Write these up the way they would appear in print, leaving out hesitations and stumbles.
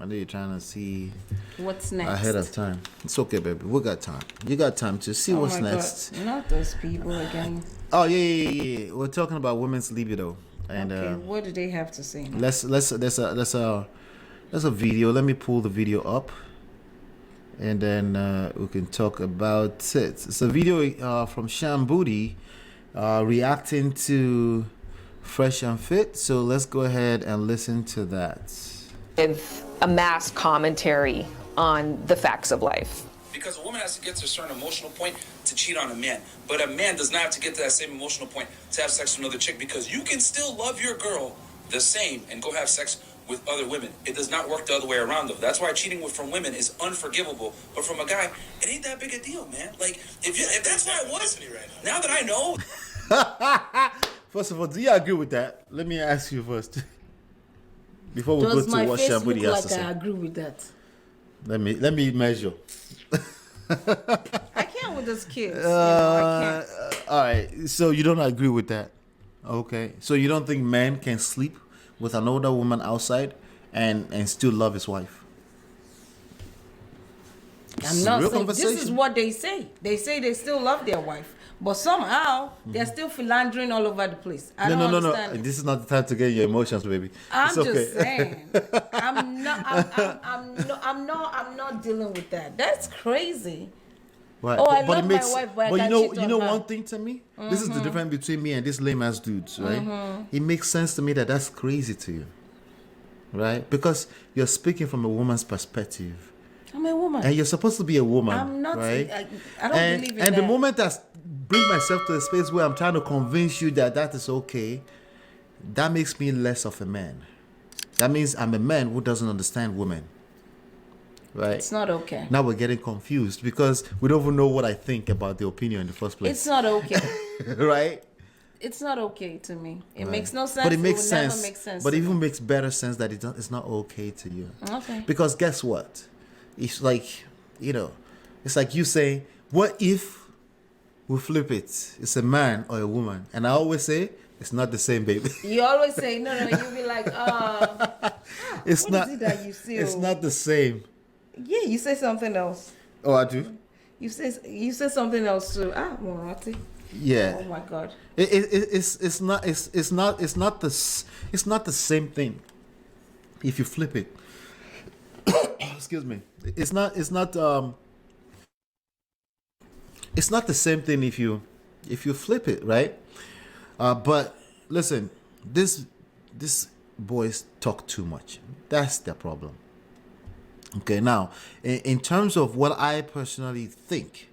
know you're trying to see what's next ahead of time. It's okay, baby. We got time. You got time to see what's next. God. Not those people again. Oh yeah. We're talking about women's libido. And okay, what do they have to say? There's a video. Let me pull the video up, and then we can talk about it. It's a video from Shan BOODY reacting to FreshandFit. So let's go ahead and listen to that. With a mass commentary on the facts of life. Because a woman has to get to a certain emotional point to cheat on a man. But a man does not have to get to that same emotional point to have sex with another chick, because you can still love your girl the same and go have sex with other women. It does not work the other way around, though. That's why cheating from women is unforgivable. But from a guy, it ain't that big a deal, man. Like, if that's what it was, now that I know. First of all, do you agree with that? Let me ask you first. Before we go to what Shan BOODY has to say. I agree with that. Let me measure. I can't with those kids. I can't. All right. So you don't agree with that? Okay. So you don't think man can sleep with an older woman outside and still love his wife? I'm not saying this is what they say. They say they still love their wife, but somehow they're still philandering all over the place. I don't understand. No. This is not the time to get your emotions, baby. I'm just saying. I'm not dealing with that. That's crazy. Right. Oh, I love my wife, but I can't cheat on her. One thing to me? This is the difference between me and this lame ass dudes, right? It makes sense to me that that's crazy to you, right? Because you're speaking from a woman's perspective. I'm a woman. And you're supposed to be a woman. I'm not. Right? I don't believe in that. And the moment I bring myself to a space where I'm trying to convince you that is okay, that makes me less of a man. That means I'm a man who doesn't understand women. Right? It's not okay. Now we're getting confused because we don't even know what I think about the opinion in the first place. It's not okay. Right? It's not okay to me. It makes no sense. But it makes sense. Never make sense. But it even makes better sense that it's not okay to you. Okay. Because guess what? It's like, it's like you say, what if we flip it? It's a man or a woman. And I always say, it's not the same, baby. You always say, no. You'll be like, it's what not, is it that you say? It's not the same. Yeah, you say something else. Oh, I do? You say something else too. Morati. Yeah. Oh my God. It's not the same thing if you flip it. Excuse me. It's not the same thing if you flip it, right? But listen, this boys talk too much. That's their problem. Okay, now in terms of what I personally think,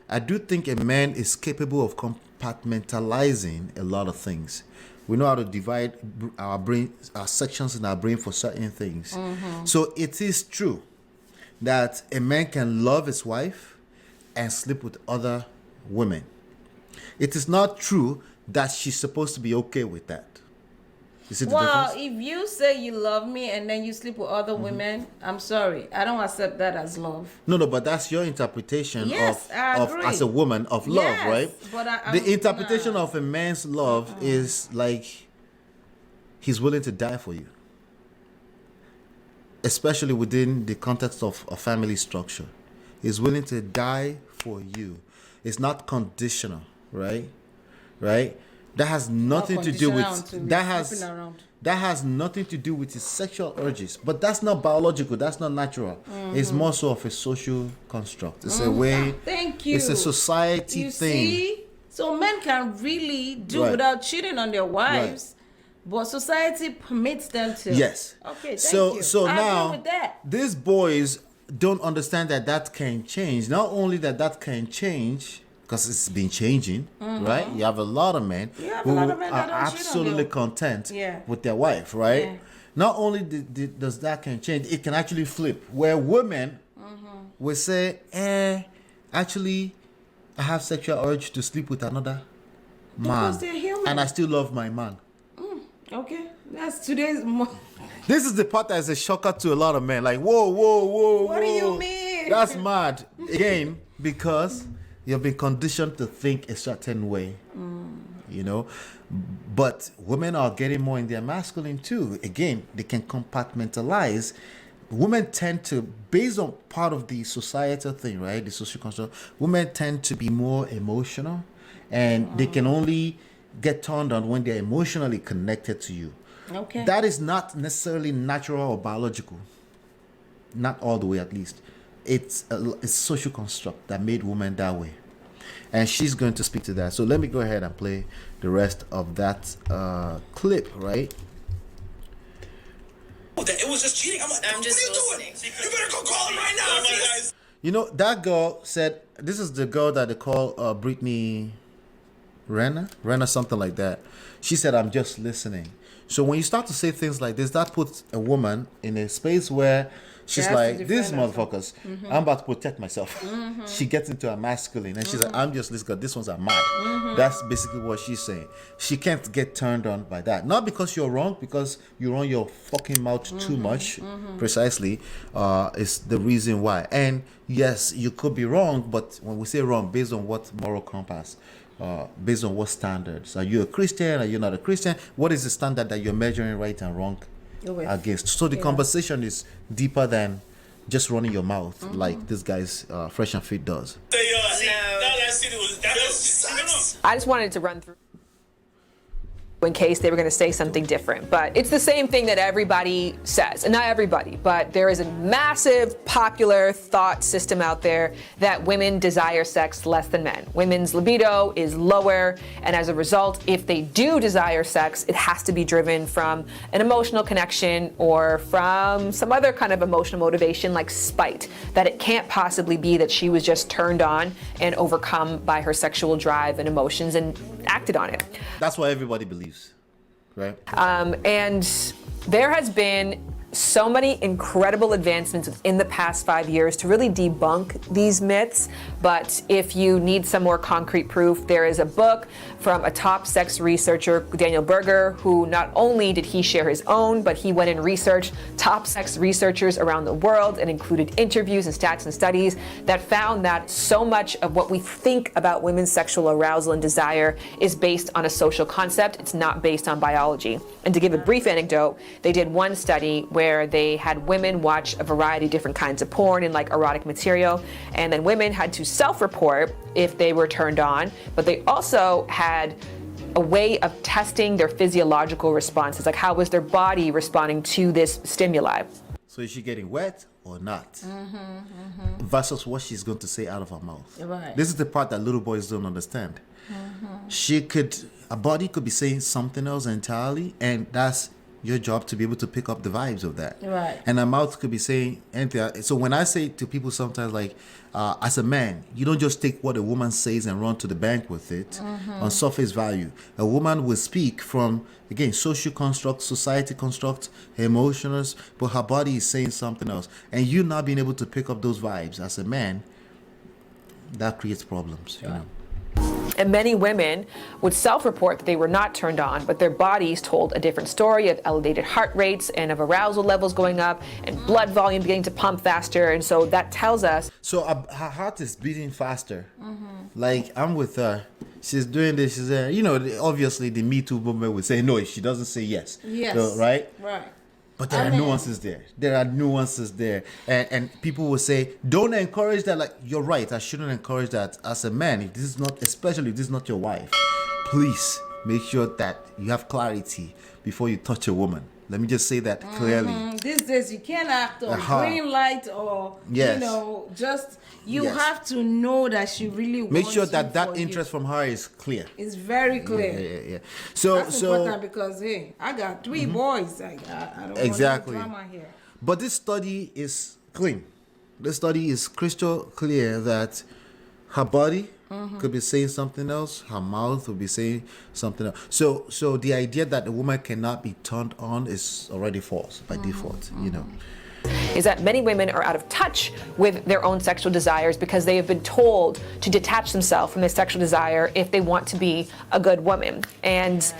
I do think a man is capable of compartmentalizing a lot of things. We know how to divide our sections in our brain for certain things. So it is true that a man can love his wife and sleep with other women. It is not true that she's supposed to be okay with that. You see the difference? If you say you love me and then you sleep with other women, I'm sorry. I don't accept that as love. No, but that's your interpretation yes, of as a woman of love, yes, right? But the interpretation of a man's love is like he's willing to die for you. Especially within the context of a family structure. He's willing to die for you. It's not conditional, right? Right? That has nothing to do with that has nothing to do with his sexual urges. But that's not biological, that's not natural. It's more so of a social construct. It's a way. Thank you. It's a society thing. See? So men can really do without cheating on their wives. But society permits them to. Yes. Okay, thank you. So I now agree with that. These boys don't understand that can change. Not only that can change, because it's been changing, right? You have a lot of men who are absolutely content with their wife, right? Yeah. Not only does that can change, it can actually flip. Where women will say, actually, I have sexual urge to sleep with another man, they're human. and I still love my man. Okay, that's today's. This is the part that is a shocker to a lot of men. Like, whoa. What do you mean? That's mad. Again, because you've been conditioned to think a certain way, But women are getting more in their masculine too. Again, they can compartmentalize women tend to, based on part of the societal thing, right? The social construct, women tend to be more emotional, and they can only get turned on when they're emotionally connected to you. Okay. That is not necessarily natural or biological. Not all the way, at least. It's a social construct that made women that way. And she's going to speak to that. So let me go ahead and play the rest of that clip, right? It was just cheating. I'm like, I'm just what are you doing? You better go call him right now. Oh my guys. You know, that girl said, this is the girl that they call Brittany Renner, something like that. She said, I'm just listening. So when you start to say things like this, that puts a woman in a space where she's like, these motherfuckers, I'm about to protect myself. She gets into a masculine and she's like, I'm just listening, this one's a mad. That's basically what she's saying. She can't get turned on by that. Not because you're wrong, because you run your fucking mouth too much, precisely, is the reason why. And yes, you could be wrong, but when we say wrong, based on what moral compass? Based on what standards? Are you a Christian? Are you not a Christian? What is the standard that you're measuring right and wrong against? So the conversation is deeper than just running your mouth like this guy's Fresh and Fit does. I just wanted to run through in case they were going to say something different. But it's the same thing that everybody says, and not everybody, but there is a massive popular thought system out there that women desire sex less than men. Women's libido is lower, and as a result, if they do desire sex, it has to be driven from an emotional connection or from some other kind of emotional motivation like spite, that it can't possibly be that she was just turned on and overcome by her sexual drive and emotions and acted on it. That's what everybody believes, right? And there has been so many incredible advancements in the past 5 years to really debunk these myths. But if you need some more concrete proof, there is a book from a top sex researcher, Daniel Berger, who not only did he share his own, but he went and researched top sex researchers around the world and included interviews and stats and studies that found that so much of what we think about women's sexual arousal and desire is based on a social concept. It's not based on biology. And to give a brief anecdote, they did one study where they had women watch a variety of different kinds of porn and like erotic material, and then women had to self-report if they were turned on, but they also had a way of testing their physiological responses, like how was their body responding to this stimuli. So is she getting wet or not? Versus what she's going to say out of her mouth. Right. This is the part that little boys don't understand. A body could be saying something else entirely, and that's your job to be able to pick up the vibes of that. Right. And a mouth could be saying anything. So when I say to people sometimes, like, as a man, you don't just take what a woman says and run to the bank with it on surface value. A woman will speak from, again, social constructs, society constructs, emotions, but her body is saying something else. And you not being able to pick up those vibes as a man, that creates problems, you know. And many women would self-report that they were not turned on, but their bodies told a different story of elevated heart rates and of arousal levels going up and blood volume beginning to pump faster. And so that tells us. So her heart is beating faster. Like, I'm with her. She's doing this. She's there. You know, obviously the Me Too movement would say no if she doesn't say yes. Yes. So, right? Right. But there are nuances there. There are nuances there. And people will say, don't encourage that. Like, you're right. I shouldn't encourage that as a man. If this is not, especially if this is not your wife, please make sure that you have clarity before you touch a woman. Let me just say that clearly. These days you can't act on green light or, Yes. you know, just, you Yes. have to know that she really wants Make sure that you that for interest from her is clear. It's very clear. Yeah. So, That's important because, hey, I got 3 boys. I don't Exactly. want no drama here. But this study is clean. This study is crystal clear that her body could be saying something else. Her mouth would be saying something else. So the idea that a woman cannot be turned on is already false by default, you know. Is that many women are out of touch with their own sexual desires because they have been told to detach themselves from their sexual desire if they want to be a good woman. And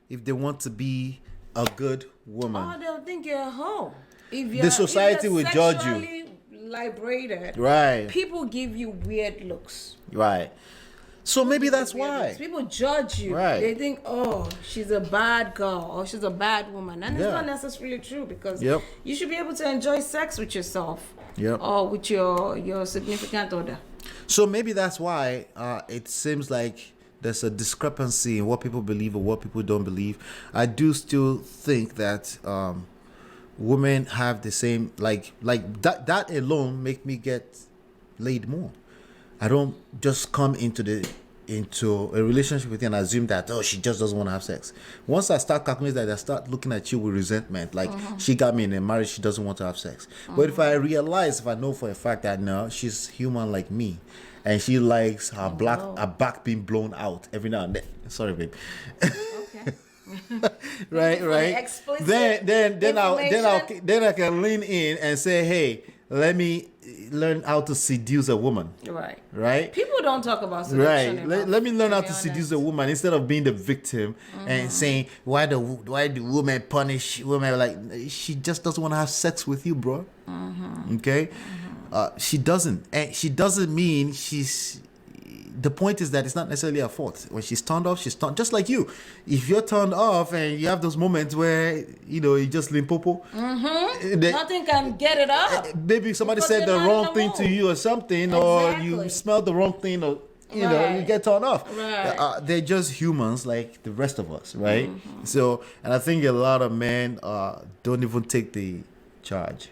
if they want to be a good woman. Oh, they'll think you're a hoe. If you're, The society if you're will judge you. sexually liberated, Right. people give you weird looks. Right. So maybe that's why. People judge you. Right. They think, oh, she's a bad girl or she's a bad woman. And it's not necessarily true because you should be able to enjoy sex with yourself or with your significant other. So maybe that's why it seems like there's a discrepancy in what people believe or what people don't believe. I do still think that women have the same, like that alone make me get laid more. I don't just come into a relationship with you and assume that, oh, she just doesn't want to have sex. Once I start calculating that, I start looking at you with resentment. Like, she got me in a marriage, she doesn't want to have sex. But if I know for a fact that, no, she's human like me, and she likes her back being blown out every now and then. Sorry, babe. Okay. right. Then I can lean in and say, hey, let me learn how to seduce a woman. Right. People don't talk about seduction. Right. Let me learn how to seduce a woman instead of being the victim and saying why do women punish women, like she just doesn't want to have sex with you, bro. Okay. She doesn't, and she doesn't mean she's. The point is that it's not necessarily her fault. When she's turned off, she's turned. Just like you, if you're turned off and you have those moments where you just limpopo, nothing can get it up. Maybe somebody said the wrong thing to you or something, or you smelled the wrong thing, or you get turned off. Right. They're just humans like the rest of us, right? So, and I think a lot of men don't even take the charge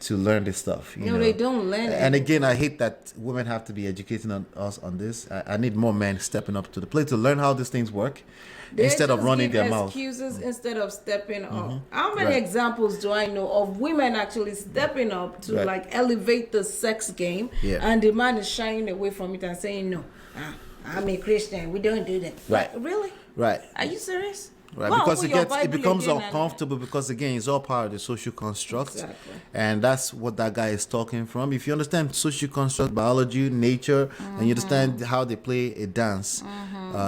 to learn this stuff. You know, they don't learn it. And again, I hate that women have to be educating us on this. I need more men stepping up to the plate to learn how these things work instead of running their mouth. Excuses instead of stepping up. How many examples do I know of women actually stepping up to like elevate the sex game, and the man is shying away from it and saying, no, I'm a Christian, we don't do that. Right. Really? Right. Are you serious? Right, because it becomes uncomfortable because again it's all part of the social construct, and that's what that guy is talking from. If you understand social construct, biology, nature, and you understand how they play a dance,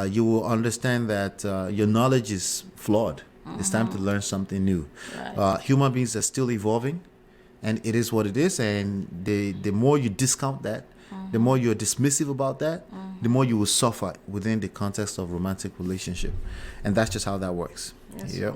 you will understand that your knowledge is flawed. It's time to learn something new. Human beings are still evolving, and it is what it is. And the more you discount that, the more you're dismissive about that, the more you will suffer within the context of romantic relationship. And that's just how that works. Yes. Yep.